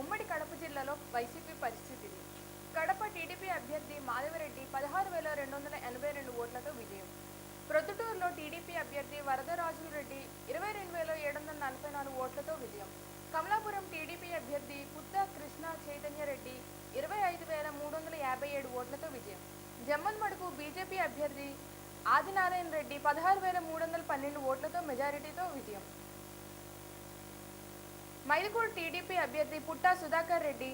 ఉమ్మడి కడప జిల్లాలో YCP పరిస్థితిది. Kadapa TDP అభ్యర్థి మాధవరెడ్డి 16,282 ఓట్లతో విజయం. ప్రొద్దుటూరులో టీడీపీ అభ్యర్థి వరదరాజులరెడ్డి 22,744 ఓట్లతో విజయం. కమలాపురం టీడీపీ అభ్యర్థి పుత్త కృష్ణ చైతన్యరెడ్డి 25,357 ఓట్లతో విజయం. జమ్మన్మడుగు బీజేపీ అభ్యర్థి ఆదినారాయణ రెడ్డి 16,312 ఓట్లతో మెజారిటీతో విజయం. మైదుకూరు టీడీపీ అభ్యర్థి పుట్టా సుధాకర్ రెడ్డి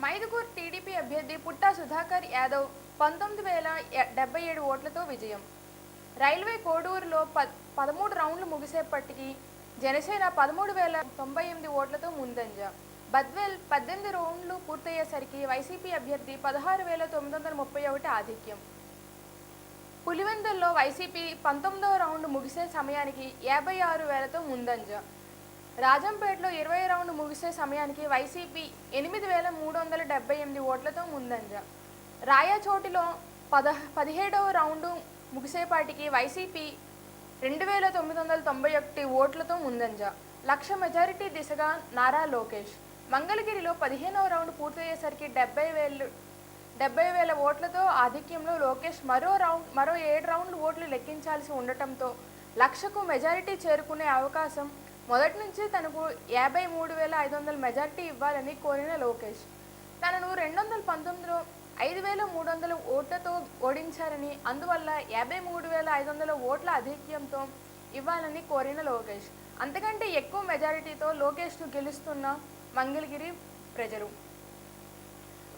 మైదుకూరు టీడీపీ అభ్యర్థి పుట్టా సుధాకర్ యాదవ్ 19,077 ఓట్లతో విజయం. రైల్వే కోడూరులో 13 రౌండ్లు ముగిసేపటికి జనసేన 13,098 ఓట్లతో ముందంజ. బద్వేల్ 18 రౌండ్లు పూర్తయ్యేసరికి వైసీపీ అభ్యర్థి 16,931 ఆధిక్యం. పులివెందుల్లో వైసీపీ 19వ రౌండ్ ముగిసే సమయానికి 56,000తో ముందంజ. రాజంపేటలో 20 రౌండ్ ముగిసే సమయానికి వైసీపీ 8,378 ఓట్లతో ముందంజ. రాయచోటిలో 17వ రౌండ్ ముగిసేపాటికి వైసీపీ 2,991 ఓట్లతో ముందంజ. లక్ష మెజారిటీ దిశగా నారా లోకేష్. మంగళగిరిలో 15వ రౌండ్ పూర్తయ్యేసరికి 70,000 ఓట్లతో ఆధిక్యంలో లోకేష్ మరో 7 రౌండ్లు ఓట్లు లెక్కించాల్సి ఉండటంతో లక్షకు మెజారిటీ చేరుకునే అవకాశం. మొదటి నుంచి తనకు 53,500 మెజారిటీ ఇవ్వాలని కోరిన లోకేష్ తనను 2019లో 5,300 ఓట్లతో ఓడించారని, అందువల్ల 53,500 ఓట్ల ఆధిక్యంతో ఇవ్వాలని కోరిన లోకేష్ అంతకంటే ఎక్కువ మెజారిటీతో లోకేష్ను గెలుస్తున్న మంగళగిరి ప్రజలు.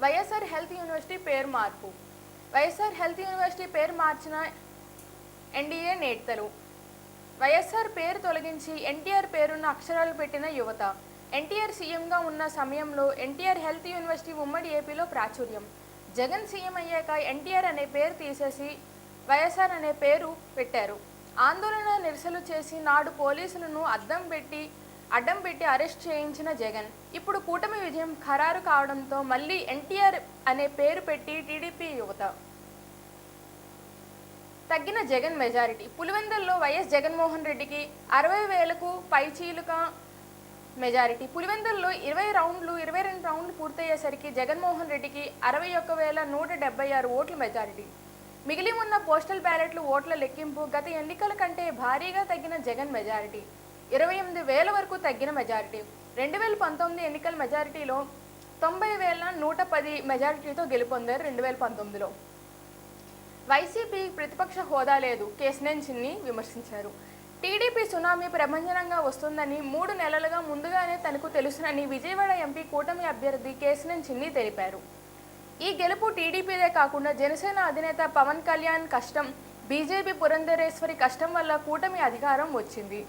వైఎస్ఆర్ హెల్త్ యూనివర్సిటీ పేరు మార్పు. వైఎస్ఆర్ హెల్త్ యూనివర్సిటీ పేరు మార్చిన ఎన్డీఏ నేతలు. వైఎస్ఆర్ పేరు తొలగించి ఎన్టీఆర్ పేరున్న అక్షరాలు పెట్టిన యువత. ఎన్టీఆర్ సీఎంగా ఉన్న సమయంలో ఎన్టీఆర్ హెల్త్ యూనివర్సిటీ ఉమ్మడి ఏపీలో ప్రాచుర్యం. జగన్ సీఎం అయ్యాక ఎన్టీఆర్ అనే పేరు తీసేసి వైఎస్ఆర్ అనే పేరు పెట్టారు. ఆందోళన నిరసనలు చేసి నాడు పోలీసులను అడ్డం పెట్టి అరెస్ట్ చేయించిన జగన్ ఇప్పుడు కూటమి విజయం ఖరారు కావడంతో మళ్ళీ ఎన్టీఆర్ అనే పేరు పెట్టి టీడీపీ యువత. తగ్గిన జగన్ మెజారిటీ. పులివెందుల్లో వైఎస్ జగన్మోహన్ రెడ్డికి 60,000కు పైచీలుక మెజారిటీ. పులివెందుల్లో 22 రౌండ్లు పూర్తయ్యేసరికి జగన్మోహన్ రెడ్డికి 61,176 ఓట్ల మెజారిటీ. మిగిలి ఉన్న పోస్టల్ బ్యాలెట్లు ఓట్ల లెక్కింపు. గత ఎన్నికల కంటే భారీగా తగ్గిన జగన్ మెజారిటీ 28,000 వరకు తగ్గిన మెజారిటీ. 2019 ఎన్నికల మెజారిటీలో 90,110 మెజారిటీతో గెలుపొందారు. 2019లో వైసీపీ ప్రతిపక్ష హోదా లేదు, కేశినేని చిన్ని విమర్శించారు. టీడీపీ సునామీ ప్రభంజనంగా వస్తుందని 3 నెలలుగా ముందుగానే తనకు తెలుసునని విజయవాడ ఎంపీ కూటమి అభ్యర్థి కేశినేని చిన్ని తెలిపారు. ఈ గెలుపు టీడీపీదే కాకుండా జనసేన అధినేత పవన్ కళ్యాణ్ కష్టం, బీజేపీ పురంధరేశ్వరి కష్టం వల్ల కూటమి అధికారం వచ్చింది.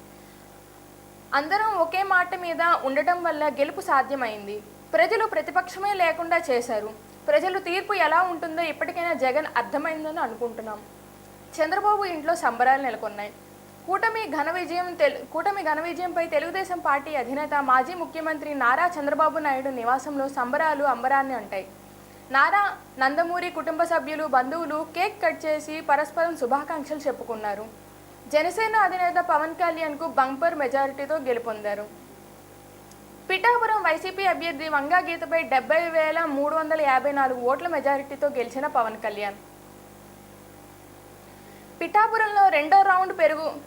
అందరం ఒకే మాట మీద ఉండటం వల్ల గెలుపు సాధ్యమైంది. ప్రజలు ప్రతిపక్షమే లేకుండా చేశారు. ప్రజలు తీర్పు ఎలా ఉంటుందో ఇప్పటికైనా జగన్ అర్థమైందని అనుకుంటున్నాం. చంద్రబాబు ఇంట్లో సంబరాలు నెలకొన్నాయి. కూటమి ఘన విజయంపై తెలుగుదేశం పార్టీ అధినేత మాజీ ముఖ్యమంత్రి నారా చంద్రబాబు నాయుడు నివాసంలో సంబరాలు అంబరాన్ని అంటాయి. నారా నందమూరి కుటుంబ సభ్యులు, బంధువులు కేక్ కట్ చేసి పరస్పరం శుభాకాంక్షలు చెప్పుకున్నారు. జనసేన అధినేత పవన్ కళ్యాణ్కు బంపర్ మెజారిటీతో గెలుపొందారు. పిఠాపురం వైసీపీ అభ్యర్థి వంగా గీతపై 70,354 ఓట్ల మెజారిటీతో గెలిచిన పవన్ కళ్యాణ్. పిఠాపురంలో 2వ రౌండ్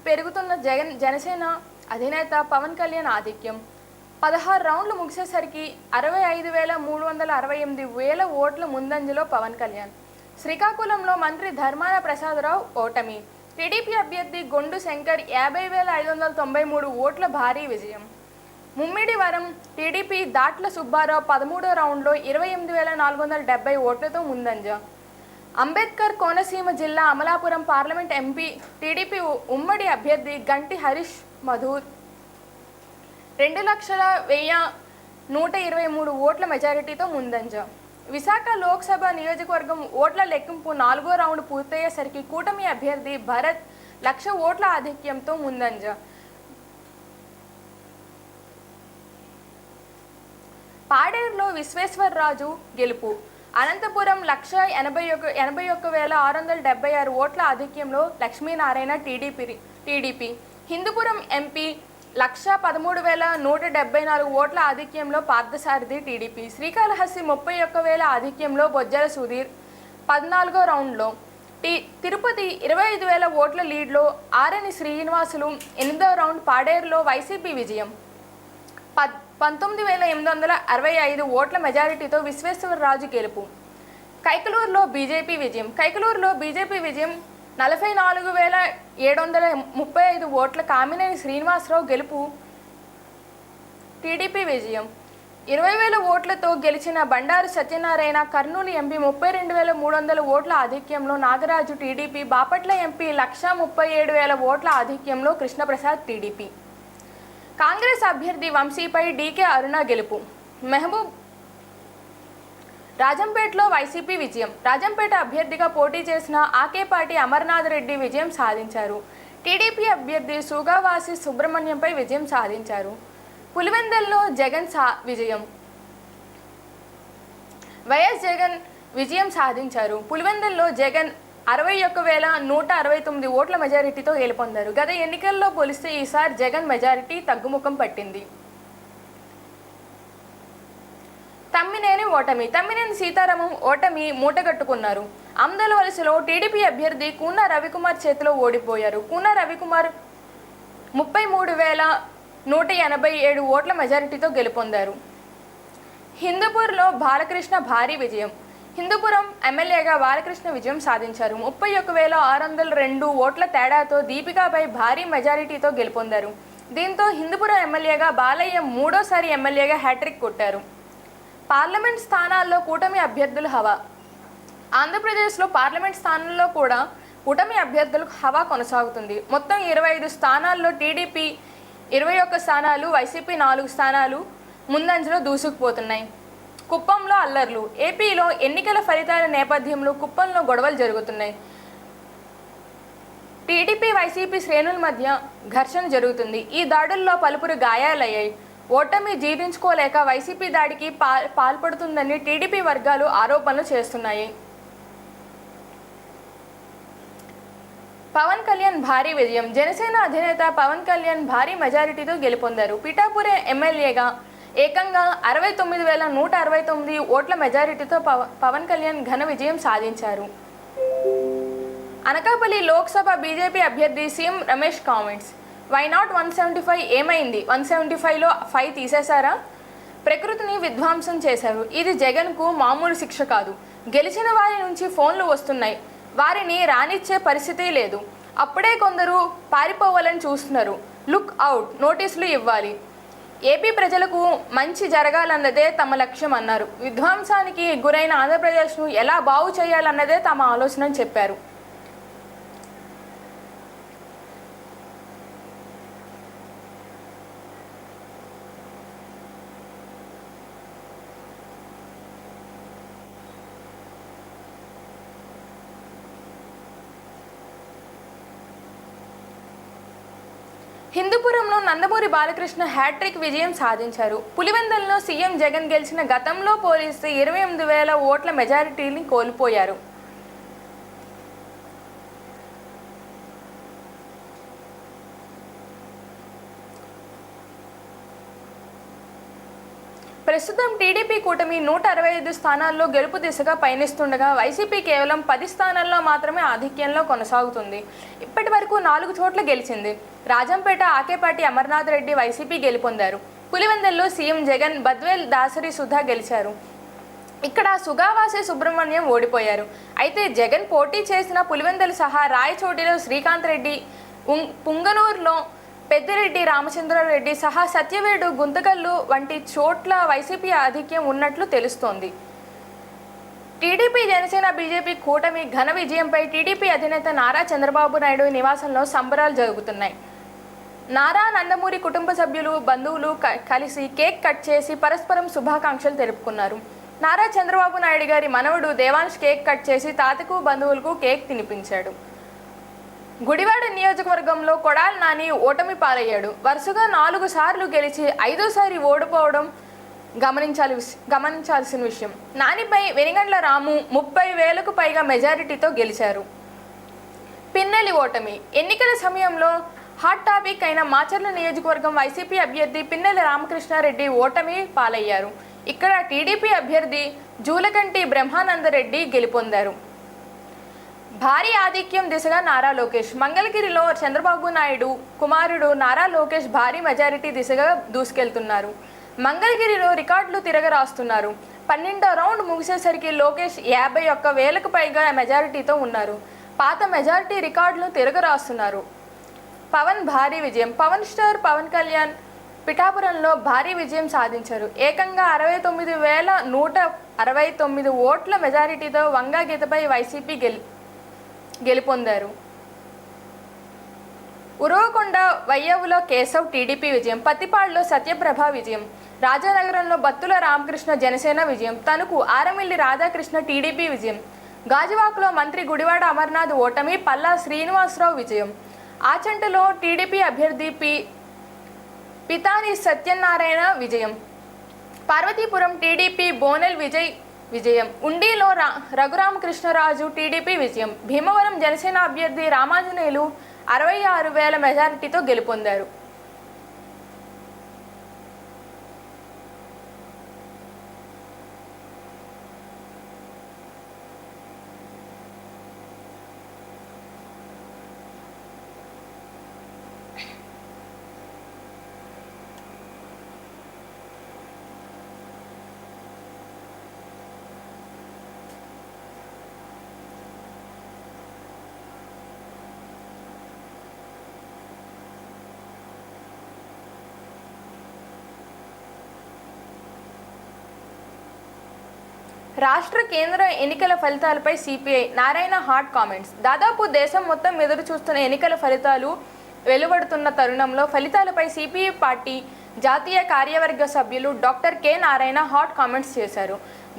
పెరుగుతున్న జనసేన అధినేత పవన్ కళ్యాణ్ ఆధిక్యం. 16 రౌండ్లు ముగిసేసరికి 65,368 ఓట్ల ముందంజలో పవన్ కళ్యాణ్. శ్రీకాకుళంలో మంత్రి ధర్మాన ప్రసాదరావు ఓటమి. టీడీపీ అభ్యర్థి గొండు శంకర్ 50,593 ఓట్ల భారీ విజయం. ముమ్మిడివరం టీడీపీ దాట్ల సుబ్బారావు 13వ రౌండ్లో 28,470 ఓట్లతో ముందంజ. అంబేద్కర్ కోనసీమ జిల్లా అమలాపురం పార్లమెంట్ ఎంపీ టీడీపీ ఉమ్మడి అభ్యర్థి గంటి హరీష్ మధుర్ 2,01,123 ఓట్ల మెజారిటీతో ముందంజ. విశాఖ లోక్సభ నియోజకవర్గం ఓట్ల లెక్కింపు 4వ రౌండ్ పూర్తయ్యేసరికి కూటమి అభ్యర్థి భరత్ 1,00,000 ఓట్ల ఆధిక్యంతో ముందంజ. పాడేరులో విశ్వేశ్వరరాజు గెలుపు. అనంతపురం 1,81,676 ఓట్ల ఆధిక్యంలో లక్ష్మీనారాయణ టీడీపీ. హిందూపురం ఎంపీ 1,13,174 ఓట్ల ఆధిక్యంలో పార్థసారథి టీడీపీ. శ్రీకాళహస్తి 31,000 ఆధిక్యంలో బొజ్జల సుధీర్ 14వ రౌండ్లో. తిరుపతి 25,000 ఓట్ల లీడ్లో ఆరణి శ్రీనివాసులు 8వ రౌండ్. పాడేరులో వైసీపీ విజయం. 19,865 ఓట్ల మెజారిటీతో విశ్వేశ్వరరాజు గెలుపు. కైకలూరులో బీజేపీ విజయం 44,735 ఓట్ల కామినేని శ్రీనివాసరావు గెలుపు. టీడీపీ విజయం. 20,000 ఓట్లతో గెలిచిన బండారు సత్యనారాయణ. కర్నూలు ఎంపీ 32,300 ఓట్ల ఆధిక్యంలో నాగరాజు టీడీపీ. బాపట్ల ఎంపీ 1,37,000 ఓట్ల ఆధిక్యంలో కృష్ణప్రసాద్ టీడీపీ. కాంగ్రెస్ అభ్యర్థి వంశీపై డీకే అరుణ గెలుపు. మహబూబ్ రాజంపేటలో వైసీపీ విజయం. రాజంపేట అభ్యర్థిగా పోటీ చేసిన ఆకేపాటి అమర్నాథ్ రెడ్డి విజయం సాధించారు. టీడీపీ అభ్యర్థి సుగావాసి సుబ్రహ్మణ్యంపై విజయం సాధించారు. పులివెందుల్లో జగన్ విజయం. వైఎస్ జగన్ విజయం సాధించారు. పులివెందుల్లో జగన్ 61,169 ఓట్ల మెజారిటీతో గెలుపొందారు. గత ఎన్నికల్లో పోలిస్తే ఈసారి జగన్ మెజారిటీ తగ్గుముఖం పట్టింది. తమ్మినేని సీతారామం ఓటమి మూటగట్టుకున్నారు. ఆమ్దలవలసలో టీడీపీ అభ్యర్థి కూన రవికుమార్ చేతిలో ఓడిపోయారు. కూన రవికుమార్ 33,187 ఓట్ల మెజారిటీతో గెలుపొందారు. హిందూపూర్లో బాలకృష్ణ భారీ విజయం. హిందూపురం ఎమ్మెల్యేగా బాలకృష్ణ విజయం సాధించారు. 31,602 ఓట్ల తేడాతో దీపికాపై భారీ మెజారిటీతో గెలుపొందారు. దీంతో హిందూపురం ఎమ్మెల్యేగా బాలయ్య మూడోసారి ఎమ్మెల్యేగా హ్యాట్రిక్ కొట్టారు. పార్లమెంట్ స్థానాల్లో కూటమి అభ్యర్థుల హవా. ఆంధ్రప్రదేశ్లో పార్లమెంట్ స్థానాల్లో కూడా కూటమి అభ్యర్థులకు హవా కొనసాగుతుంది. మొత్తం 25 స్థానాల్లో టీడీపీ 21 స్థానాలు, వైసీపీ 4 స్థానాలు ముందంజలో దూసుకుపోతున్నాయి. కుప్పంలో అల్లర్లు. ఏపీలో ఎన్నికల ఫలితాల నేపథ్యంలో కుప్పంలో గొడవలు జరుగుతున్నాయి. టీడీపీ వైసీపీ శ్రేణుల మధ్య ఘర్షణ జరుగుతుంది. ఈ దాడుల్లో పలువురు గాయాలయ్యాయి. ఓటమి జీర్ణించుకోలేక వైసీపీ దాడికి పాల్పడుతుందని టీడీపీ వర్గాలు ఆరోపణలు చేస్తున్నాయి. పవన్ కళ్యాణ్ భారీ విజయం. జనసేన అధినేత పవన్ కళ్యాణ్ భారీ మెజారిటీతో గెలుపొందారు. పిఠాపురం ఎమ్మెల్యేగా ఏకంగా 69,169 ఓట్ల మెజారిటీతో పవన్ కళ్యాణ్ ఘన విజయం సాధించారు. అనకాపల్లి లోక్సభ బీజేపీ అభ్యర్థి CM Ramesh comments. Why not 175? ఏమైంది? 175లో 5 తీసేశారా? ప్రకృతిని విధ్వంసం చేశారు. ఇది జగన్కు మామూలు శిక్ష కాదు. గెలిచిన వారి నుంచి ఫోన్లు వస్తున్నాయి. వారిని రానిచ్చే పరిస్థితి లేదు. అప్పుడే కొందరు పారిపోవాలని చూస్తున్నారు. లుక్ అవుట్, నోటీసులు ఇవ్వాలి. ఏపీ ప్రజలకు మంచి జరగాలన్నదే తమ లక్ష్యం అన్నారు. విధ్వంసానికి గురైన ఆంధ్రప్రదేశ్ను ఎలా బాగు చేయాలన్నదే తమ ఆలోచన చెప్పారు. హిందూపురంలో నందమూరి బాలకృష్ణ హ్యాట్రిక్ విజయం సాధించారు. పులివెందులలో సీఎం జగన్ గెలిచిన గతంలో పోలిస్తే 28,000 ఓట్ల మెజారిటీని కోల్పోయారు. ప్రస్తుతం టీడీపీ కూటమి 165 స్థానాల్లో గెలుపు దిశగా పయనిస్తుండగా వైసీపీ కేవలం 10 స్థానాల్లో మాత్రమే ఆధిక్యంలో కొనసాగుతుంది. ఇప్పటి వరకు 4 చోట్ల గెలిచింది. రాజంపేట ఆకేపాటి అమర్నాథ్ రెడ్డి వైసీపీ గెలుపొందారు. పులివెందుల్లో సీఎం జగన్, బద్వేల్ దాసరి సుధా గెలిచారు. ఇక్కడ సుగావాసి సుబ్రహ్మణ్యం ఓడిపోయారు. అయితే జగన్ పోటీ చేసిన పులివెందులు సహా రాయచోటిలో శ్రీకాంత్ రెడ్డి, పుంగనూరులో పెద్దిరెడ్డి రామచంద్రారెడ్డి సహా సత్యవేడు, గుంతకల్లు వంటి చోట్ల వైసీపీ ఆధిక్యం ఉన్నట్లు తెలుస్తోంది. టీడీపీ, జనసేన, బీజేపీ కూటమి ఘన విజయంపై టీడీపీ అధినేత నారా చంద్రబాబు నాయుడు నివాసంలో సంబరాలు జరుగుతున్నాయి. నారా, నందమూరి కుటుంబ సభ్యులు, బంధువులు కలిసి కేక్ కట్ చేసి పరస్పరం శుభాకాంక్షలు తెలుపుకున్నారు. నారా చంద్రబాబు నాయుడు గారి మనవడు దేవాంశ్ కేక్ కట్ చేసి తాతకు, బంధువులకు కేక్ తినిపించాడు. గుడివాడ నియోజకవర్గంలో కొడాలి నాని ఓటమి పాలయ్యాడు. వరుసగా 4 సార్లు గెలిచి 5వ సారి ఓడిపోవడం గమనించాల్సిన విషయం. నానిపై వెనిగండ్ల రాము 30,000కు పైగా మెజారిటీతో గెలిచారు. పిన్నెలి ఓటమి. ఎన్నికల సమయంలో హాట్ టాపిక్ అయిన మాచర్ల నియోజకవర్గం వైసీపీ అభ్యర్థి పిన్నెలి రామకృష్ణారెడ్డి ఓటమి పాలయ్యారు. ఇక్కడ టీడీపీ అభ్యర్థి జూలకంటి బ్రహ్మానందరెడ్డి గెలుపొందారు. భారీ ఆధిక్యం దిశగా నారా లోకేష్. మంగళగిరిలో చంద్రబాబు నాయుడు కుమారుడు నారా లోకేష్ భారీ మెజారిటీ దిశగా దూసుకెళ్తున్నారు. మంగళగిరిలో రికార్డులు తిరగరాస్తున్నారు. 12వ రౌండ్ ముగిసేసరికి లోకేష్ 51,000కు పైగా మెజారిటీతో ఉన్నారు. పాత మెజారిటీ రికార్డులు తిరగరాస్తున్నారు. పవన్ భారీ విజయం. పవన్ స్టార్ పవన్ కళ్యాణ్ పిఠాపురంలో భారీ విజయం సాధించారు. ఏకంగా 69,169 ఓట్ల మెజారిటీతో వంగాగీతపై వైసీపీ గెలుపొందారు. ఉరవకొండ వయ్యవులో కేశవ్ టీడీపీ విజయం. పత్తిపాడులో సత్యప్రభ విజయం. రాజానగరంలో బత్తుల రామకృష్ణ జనసేన విజయం. తణుకు ఆరమిల్లి రాధాకృష్ణ టీడీపీ విజయం. గాజువాకలో మంత్రి గుడివాడ అమర్నాథ్ ఓటమి. పల్లా శ్రీనివాసరావు విజయం. ఆచంటలో టీడీపీ అభ్యర్థి పితాని సత్యనారాయణ విజయం. పార్వతీపురం టీడీపీ బోనెల్ విజయం. ఉండిలో రఘురామకృష్ణరాజు టీడీపీ విజయం. భీమవరం జనసేన అభ్యర్థి రామాంజనేయులు 66,000 మెజారిటీతో గెలుపొందారు. రాష్ట్ర కేంద్ర ఎన్నికల ఫలితాలపై సిపిఐ నారాయణ హాట్ కామెంట్స్. దాదాపు దేశం మొత్తం ఎదురు చూస్తున్న ఎన్నికల ఫలితాలు వెలువడుతున్న తరుణంలో ఫలితాలపై సిపిఐ పార్టీ జాతీయ కార్యవర్గ సభ్యులు doctor K Narayana hot comments చేశారు.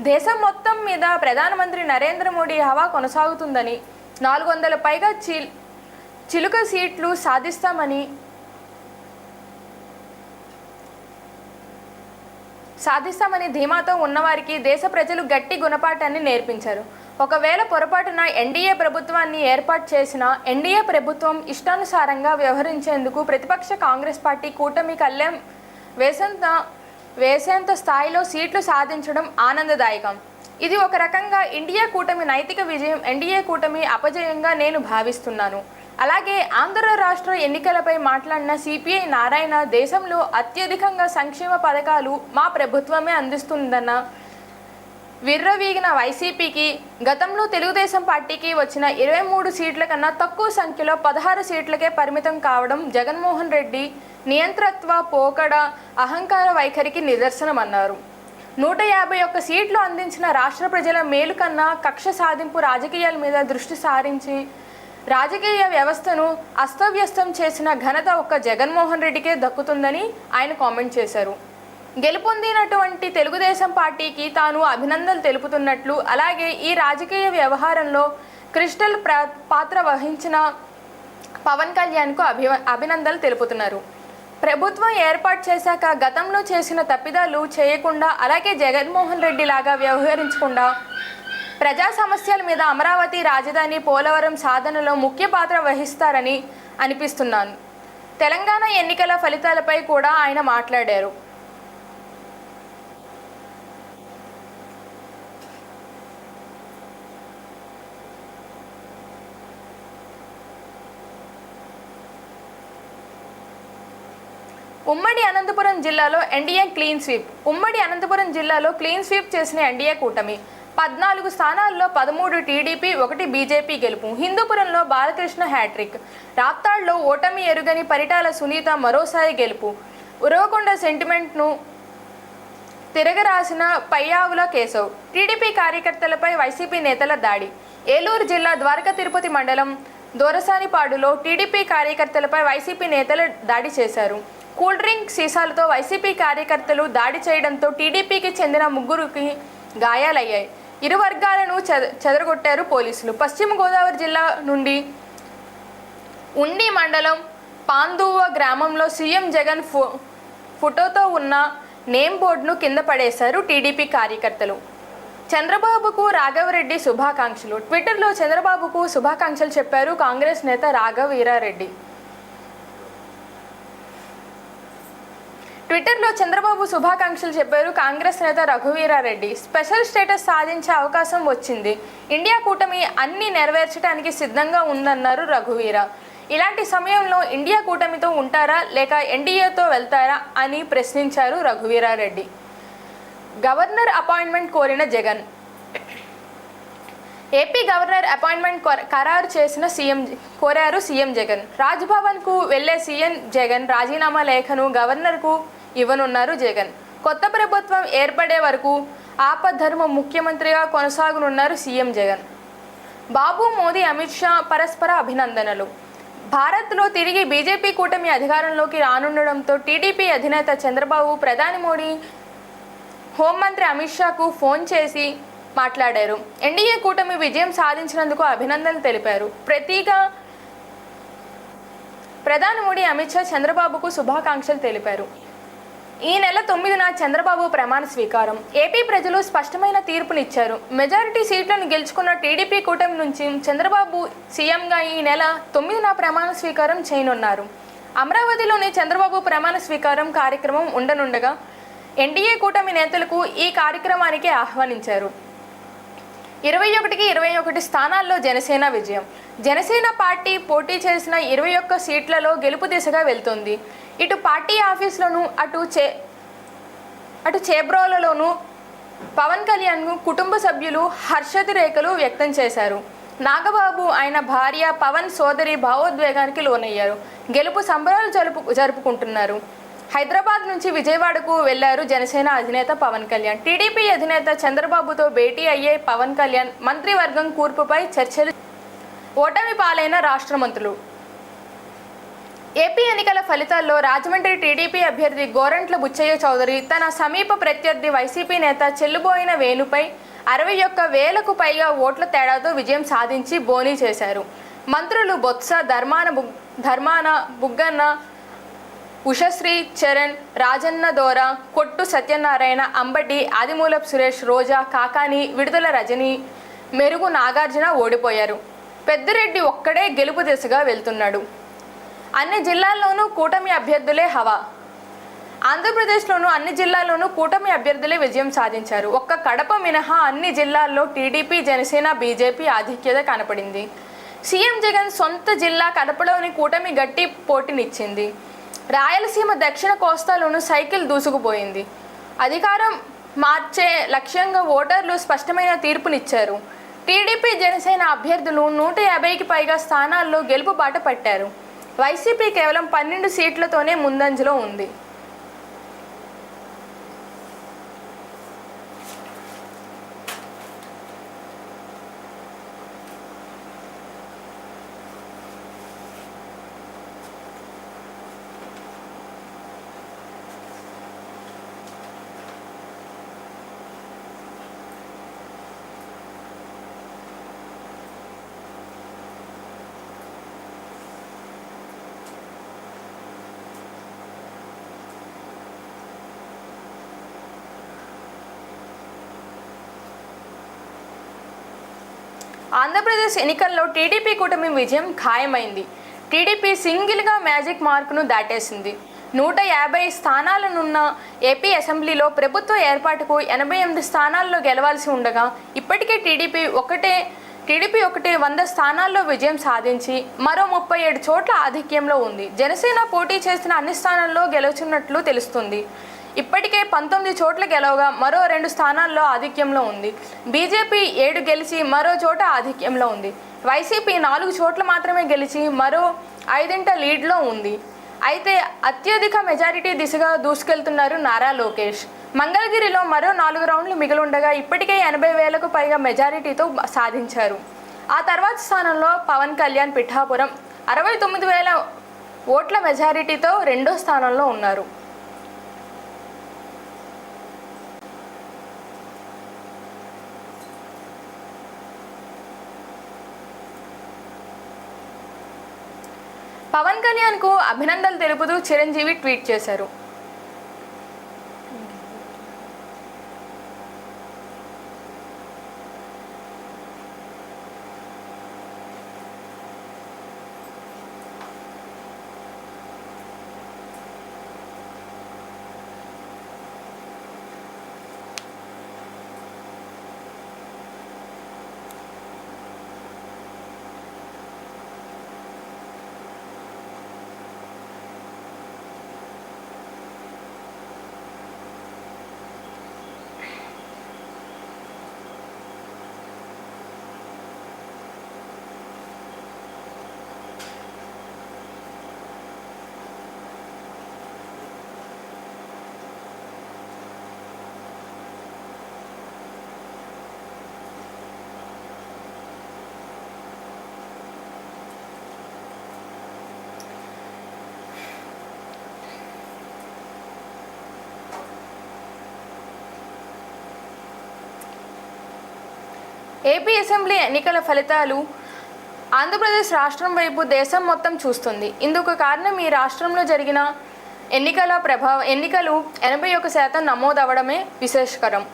దేశం మొత్తం మీద ప్రధానమంత్రి నరేంద్ర మోడీ హవా కొనసాగుతుందని, 400 పైగా చిలుక సీట్లు సాధిస్తామని ధీమాతో ఉన్నవారికి దేశ ప్రజలు గట్టి గుణపాఠాన్ని నేర్పించారు. ఒకవేళ పొరపాటున ఎన్డీఏ ప్రభుత్వాన్ని ఏర్పాటు చేసిన ఎన్డీఏ ప్రభుత్వం ఇష్టానుసారంగా వ్యవహరించేందుకు ప్రతిపక్ష కాంగ్రెస్ పార్టీ కూటమి కళ్లెం వేసేంత స్థాయిలో సీట్లు సాధించడం ఆనందదాయకం. ఇది ఒక రకంగా ఇండియా కూటమి నైతిక విజయం, ఎన్డీఏ కూటమి అపజయంగా నేను భావిస్తున్నాను. అలాగే ఆంధ్ర రాష్ట్ర ఎన్నికలపై మాట్లాడిన సిపిఐ నారాయణ, దేశంలో అత్యధికంగా సంక్షేమ పథకాలు మా ప్రభుత్వమే అందిస్తుందన్న విర్రవీగిన వైసీపీకి గతంలో తెలుగుదేశం పార్టీకి వచ్చిన 23 సీట్ల కన్నా తక్కువ సంఖ్యలో 16 సీట్లకే పరిమితం కావడం జగన్మోహన్ రెడ్డి నియంత్రత్వ పోకడ అహంకార వైఖరికి నిదర్శనమన్నారు. 151 సీట్లు అందించిన రాష్ట్ర ప్రజల మేలు కన్నా కక్ష సాధింపు రాజకీయాల మీద దృష్టి సారించి రాజకీయ వ్యవస్థను అస్తవ్యస్తం చేసిన ఘనత ఒక్క జగన్మోహన్ రెడ్డికే దక్కుతుందని ఆయన కామెంట్ చేశారు. గెలుపొందినటువంటి తెలుగుదేశం పార్టీకి తాను అభినందనలు తెలుపుతున్నట్లు, అలాగే ఈ రాజకీయ వ్యవహారంలో క్రిస్టల్ పాత్ర వహించిన పవన్ కళ్యాణ్కు అభినందనలు తెలుపుతున్నారు. ప్రభుత్వం ఏర్పాటు చేశాక గతంలో చేసిన తప్పిదాలు చేయకుండా, అలాగే జగన్మోహన్ రెడ్డి లాగా వ్యవహరించకుండా ప్రజా సమస్యల మీద అమరావతి రాజధాని పోలవరం సాధనలో ముఖ్య పాత్ర వహిస్తారని అనిపిస్తున్నాను. తెలంగాణ ఎన్నికల ఫలితాలపై కూడా ఆయన మాట్లాడారు. ఉమ్మడి అనంతపురం జిల్లాలో ఎన్డీఏ క్లీన్ స్వీప్. ఉమ్మడి అనంతపురం జిల్లాలో క్లీన్ స్వీప్ చేసిన ఎన్డీఏ కూటమి 14 స్థానాల్లో 13 టీడీపీ, 1 బీజేపీ గెలుపు. హిందూపురంలో బాలకృష్ణ హ్యాట్రిక్. రాప్తాడ్లో ఓటమి ఎరుగని పరిటాల సునీత మరోసారి గెలుపు. ఉరవకొండ సెంటిమెంట్ను తిరగరాసిన పయ్యావుల కేశవ్. టీడీపీ కార్యకర్తలపై వైసీపీ నేతల దాడి. ఏలూరు జిల్లా ద్వారకా తిరుపతి మండలం దొరసానిపాడులో టీడీపీ కార్యకర్తలపై వైసీపీ నేతలు దాడి చేశారు. కూల్ డ్రింక్ సీసాలతో వైసీపీ కార్యకర్తలు దాడి చేయడంతో టీడీపీకి చెందిన 3కి గాయాలయ్యాయి. ఇరు వర్గాలను చెదరగొట్టారు పోలీసులు. పశ్చిమ గోదావరి జిల్లా నుండి ఉండి మండలం పాందువ గ్రామంలో సీఎం జగన్ ఫోటోతో ఉన్న నేమ్ బోర్డును కింద పడేశారు టీడీపీ కార్యకర్తలు. చంద్రబాబుకు రాఘవరెడ్డి శుభాకాంక్షలు. ట్విట్టర్లో చంద్రబాబుకు శుభాకాంక్షలు చెప్పారు కాంగ్రెస్ నేత రాఘవ్ వీరారెడ్డి. ట్విట్టర్లో చంద్రబాబు శుభాకాంక్షలు చెప్పారు కాంగ్రెస్ నేత రఘువీరారెడ్డి. స్పెషల్ స్టేటస్ సాధించే అవకాశం వచ్చింది. ఇండియా కూటమి అన్ని నెరవేర్చడానికి సిద్ధంగా ఉందన్నారు రఘువీర. ఇలాంటి సమయంలో ఇండియా కూటమితో ఉంటారా లేక ఎన్డీఏతో వెళ్తారా అని ప్రశ్నించారు రఘువీరారెడ్డి. గవర్నర్ అపాయింట్మెంట్ కోరిన జగన్. ఏపీ గవర్నర్ అపాయింట్మెంట్ ఖరారు చేసిన కోరారు సీఎం జగన్. రాజ్భవన్కు వెళ్లే సీఎం జగన్ రాజీనామా లేఖను గవర్నర్కు ఇవ్వనున్నారు జగన్. కొత్త ప్రభుత్వం ఏర్పడే వరకు ఆపద్ధర్మ ముఖ్యమంత్రిగా కొనసాగనున్నారు సీఎం జగన్. బాబు మోదీ అమిత్ షా పరస్పర అభినందనలు. భారత్లో తిరిగి బీజేపీ కూటమి అధికారంలోకి రానుండడంతో టీడీపీ అధినేత చంద్రబాబు ప్రధాని మోడీ, హోంమంత్రి అమిత్ షాకు ఫోన్ చేసి మాట్లాడారు. ఎన్డీఏ కూటమి విజయం సాధించినందుకు అభినందనలు తెలిపారు. ప్రధాని మోడీ అమిత్ షా చంద్రబాబుకు శుభాకాంక్షలు తెలిపారు. ఈ నెల 9న చంద్రబాబు ప్రమాణ స్వీకారం. ఏపీ ప్రజలు స్పష్టమైన తీర్పునిచ్చారు. మెజారిటీ సీట్లను గెలుచుకున్న టీడీపీ కూటమి నుంచి చంద్రబాబు సీఎంగా ఈ నెల 9న ప్రమాణ స్వీకారం చేయనున్నారు. అమరావతిలోని చంద్రబాబు ప్రమాణ స్వీకారం కార్యక్రమం ఉండనుండగా ఎన్డీఏ కూటమి నేతలకు ఈ కార్యక్రమానికి ఆహ్వానించారు. 21కి 21 స్థానాల్లో జనసేన విజయం. జనసేన పార్టీ పోటీ చేసిన 21 సీట్లలో గెలుపు దిశగా వెళ్తోంది. ఇటు పార్టీ ఆఫీసులోనూ అటు చేబ్రోలలోనూ పవన్ కళ్యాణ్ను కుటుంబ సభ్యులు హర్షాతిరేకలు వ్యక్తం చేశారు. నాగబాబు ఆయన భార్య పవన్ సోదరి భావోద్వేగానికి లోనయ్యారు. గెలుపు సంబరాలు జరుపుకుంటున్నారు. హైదరాబాద్ నుంచి విజయవాడకు వెళ్లారు జనసేన అధినేత పవన్ కళ్యాణ్. టీడీపీ అధినేత చంద్రబాబుతో భేటీ అయ్యే పవన్ కళ్యాణ్ మంత్రివర్గం కూర్పుపై చర్చలు. ఓటమి పాలైన రాష్ట్ర మంత్రులు. ఏపీ ఎన్నికల ఫలితాల్లో రాజమండ్రి టీడీపీ అభ్యర్థి గోరంట్ల బుచ్చయ్య చౌదరి తన సమీప ప్రత్యర్థి వైసీపీ నేత చెల్లుబోయిన వేణుపై 61,000కు పైగా ఓట్ల తేడాతో విజయం సాధించి బోనీ చేశారు. మంత్రులు బొత్స, ధర్మాన, బుగ్గన్న, ఉషశ్రీ, చరణ్, రాజన్న దోర, కొట్టు సత్యనారాయణ, అంబటి, ఆదిమూలపు సురేష్, రోజా, కాకాని, విడుదల రజని, మెరుగు నాగార్జున ఓడిపోయారు. పెద్దిరెడ్డి ఒక్కడే గెలుపు దిశగా వెళ్తున్నాడు. అన్ని జిల్లాల్లోనూ కూటమి అభ్యర్థులే హవా. ఆంధ్రప్రదేశ్లోనూ అన్ని జిల్లాల్లోనూ కూటమి అభ్యర్థులే విజయం సాధించారు. ఒక్క కడప మినహా అన్ని జిల్లాల్లో టీడీపీ, జనసేన, బీజేపీ ఆధిక్యత కనపడింది. సీఎం జగన్ సొంత జిల్లా కడపలోని కూటమి గట్టి పోటీనిచ్చింది. రాయలసీమ, దక్షిణ కోస్తాలోనూ సైకిల్ దూసుకుపోయింది. అధికారం మార్చే లక్ష్యంగా ఓటర్లు స్పష్టమైన తీర్పునిచ్చారు. టీడీపీ, జనసేన అభ్యర్థులు 150కి పైగా స్థానాల్లో గెలుపు బాట పట్టారు. వైసీపీ కేవలం 12 సీట్లతోనే ముందంజలో ఉంది. ఆంధ్రప్రదేశ్ ఎన్నికల్లో టీడీపీ కూటమి విజయం ఖాయమైంది. టీడీపీ సింగిల్గా మ్యాజిక్ మార్కును దాటేసింది. 150 స్థానాలనున్న ఏపీ అసెంబ్లీలో ప్రభుత్వ ఏర్పాటుకు 88 స్థానాల్లో గెలవాల్సి ఉండగా ఇప్పటికే టీడీపీ ఒకటే 100 స్థానాల్లో విజయం సాధించి మరో 37 చోట్ల ఆధిక్యంలో ఉంది. జనసేన పోటీ చేసిన అన్ని స్థానాల్లో గెలుచున్నట్లు తెలుస్తుంది. ఇప్పటికే 19 చోట్ల గెలవగా మరో 2 స్థానాల్లో ఆధిక్యంలో ఉంది. బీజేపీ 7 గెలిచి మరో చోట ఆధిక్యంలో ఉంది. వైసీపీ 4 చోట్ల మాత్రమే గెలిచి మరో 5 లీడ్లో ఉంది. అయితే అత్యధిక మెజారిటీ దిశగా దూసుకెళ్తున్నారు నారా లోకేష్. మంగళగిరిలో మరో 4 రౌండ్లు మిగిలుండగా ఇప్పటికే 80,000కు పైగా మెజారిటీతో సాధించారు. ఆ తర్వాత స్థానంలో పవన్ కళ్యాణ్ పిఠాపురం 69,000 ఓట్ల మెజారిటీతో 2వ స్థానంలో ఉన్నారు. పవన్ కళ్యాణ్కు అభినందనలు తెలుపుతూ చిరంజీవి ట్వీట్ చేశారు. ఏపీ అసెంబ్లీ ఎన్నికల ఫలితాలు ఆంధ్రప్రదేశ్ రాష్ట్రం వైపు దేశం మొత్తం చూస్తుంది. ఇందుకు కారణం ఈ రాష్ట్రంలో జరిగిన ఎన్నికలు 81% నమోదవడమే విశేషకరం.